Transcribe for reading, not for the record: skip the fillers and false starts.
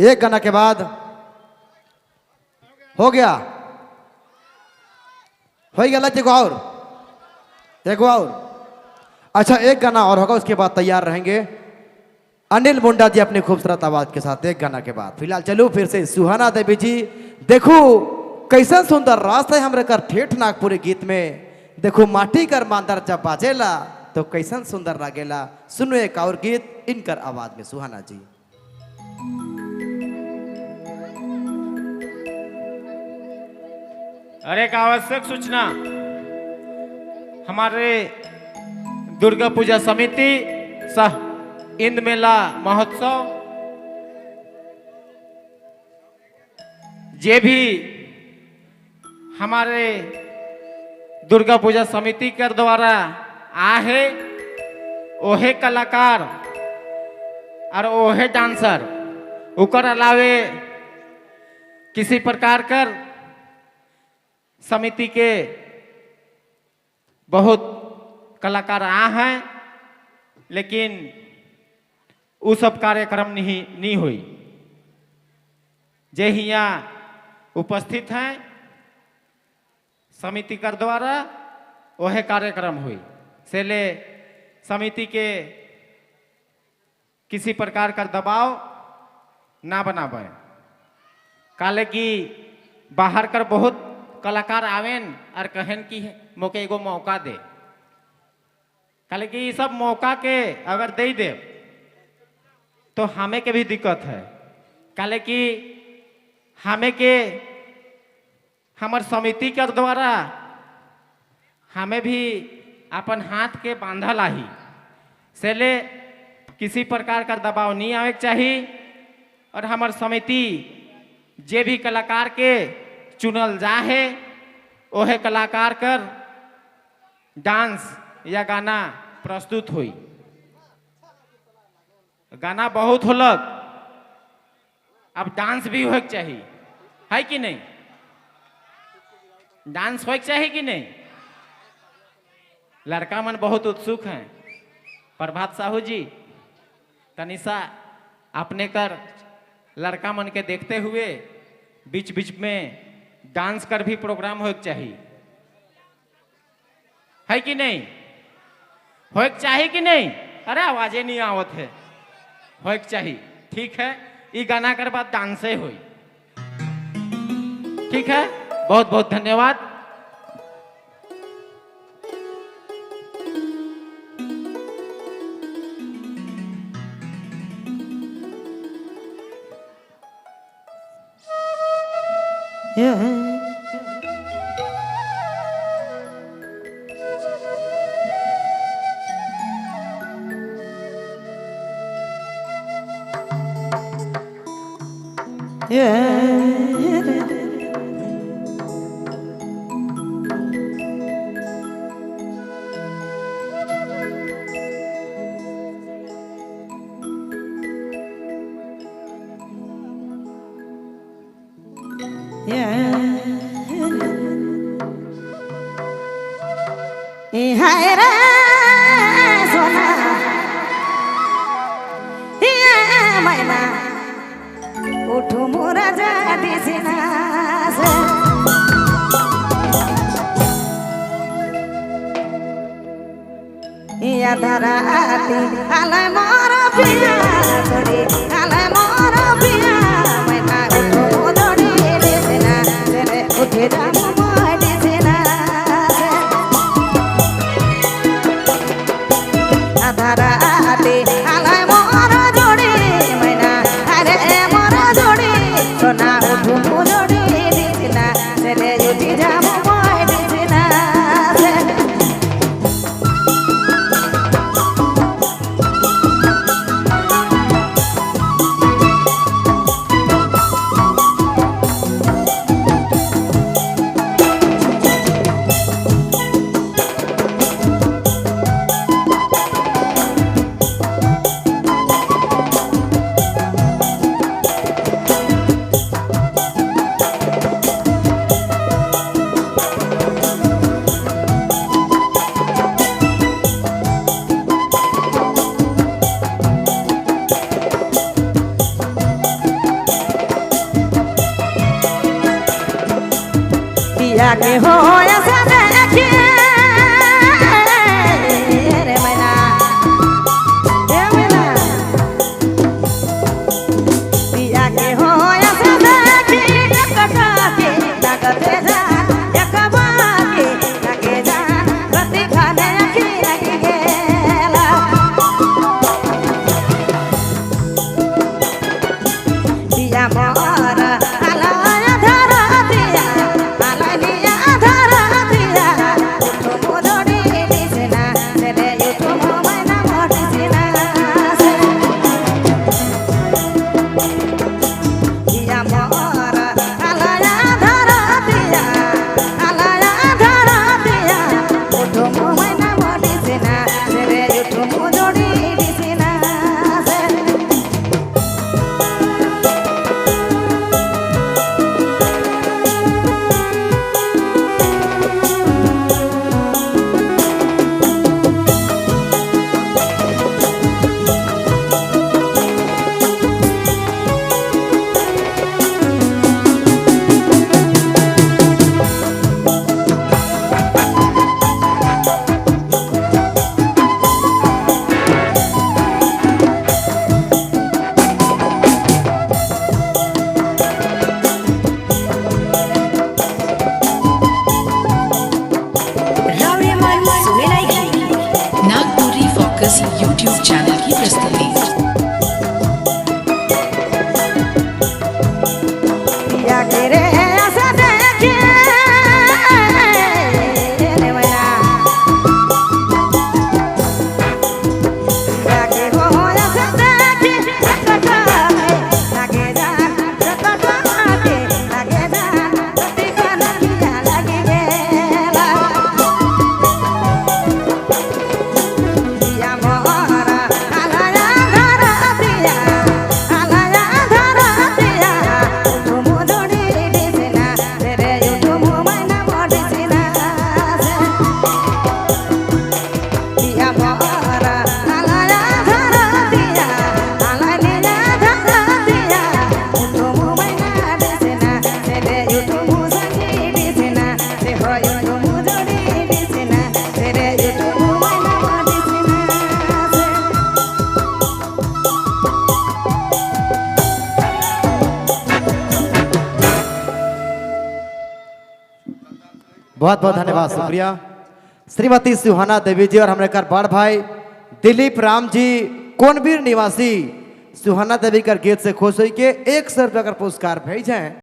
एक गाना के बाद हो गया, हो गया। एगो और अच्छा, एक गाना और होगा, उसके बाद तैयार रहेंगे अनिल मुंडा जी अपनी खूबसूरत आवाज के साथ एक गाना के बाद। फिलहाल चलो फिर से सुहाना देवी जी, देखो कैसा सुंदर रास्ता है हमरे कर ठेठ नागपुरी गीत में। देखो माटी कर मांदर जब बाजेला तो कैसन सुंदर लागेला। सुनो एक और गीत इनकर आवाज में, सुहाना जी। अरे एक आवश्यक सूचना, हमारे दुर्गा पूजा समिति सह इंद मेला महोत्सव जे भी हमारे दुर्गा पूजा समिति के द्वारा आहे ओहे कलाकार और ओहे डांसर उकर अलावे किसी प्रकार कर समिति के बहुत कलाकार आ हैं, लेकिन वो सब कार्यक्रम नहीं हुई। जे यहाँ उपस्थित हैं समिति कर द्वारा वह कार्यक्रम हुई से ले समिति के किसी प्रकार का दबाव ना बनावे। काले की बाहर कर बहुत कलाकार आवेन और कहन की मोके एगो मौका दे। काले की सब मौका के अगर दे दे तो हमें के भी दिक्कत है। काले की हमें के हमार समिति के द्वारा हमें भी अपन हाथ के बांधल आही से ले किसी प्रकार का दबाव नहीं आवे चाहिए। और हमार समिति जे भी कलाकार के चुनल जा है वह कलाकार कर डांस या गाना प्रस्तुत हुई। गाना बहुत होलक, अब डांस भी होके चाहिए, है कि नहीं? डांस होके चाहिए कि नहीं? लड़का मन बहुत उत्सुक हैं। प्रभात साहू जी तनिषा अपने कर लड़का मन के देखते हुए बीच बीच में डांस कर भी प्रोग्राम होके चाहिए, है कि नहीं? होके चाहिए कि नहीं? अरे आवाजें नहीं आवत है। होके चाहिए, ठीक है। ये गाना कर बाद डांसे हुई, ठीक है। बहुत बहुत धन्यवाद। उठो मोरा जा दिसना या धराती आले मोर पिया छोड़ी आले मोर पिया मैना उठो मोदड़ी दिसना तेरे उठे जा मोय दिसना धराती आले मोर जोड़ी मैना अरे मोर जोड़ी सोना उठो मोदड़ी दिसना तेरे उठे जा मोय दिसना के हो ऐसा देखे रे मैना ए मैना पिया के हो ऐसा देखे कटा के लगते जा एक बाकी लगे जा गति खाने की लगी गेला पिया मोर आलाय धरा दिया आलानिया धरा दिया उठो मोदोड़ी दिसना तेरे उठो मैना मोटिसना पिया मोर आलाय धरा दिया उठो मैना मोटिसना तेरे उठो मोदोड़ी दिसना नागपुरी फोकस यूट्यूब चैनल की प्रस्तुति। पिया के रे ऐसा देखे रे मैना पिया के हो ऐसा देखे कटा लगे जा कटा के लगे जा कति खाना किया लगी गेला पिया मोरा आलाया धरा दिया उठो मोदोड़ी दिसना तेरे उठो मैना मोटिसना पिया मोरा आलाया धरा दिया उठो मैना दिसना तेरे उठो मुसंगी दिसना ते हो उठो मोदोड़ी दिसना तेरे उठो मैना मोटिसना बहुत बहुत धन्यवाद, शुक्रिया श्रीमती सुहाना देवी जी और हमारे घर बड़ भाई दिलीप राम जी कोनवीर निवासी सुहाना देवी कर गीत से खुश हुई के 100 रुपया का पुरस्कार भेजें।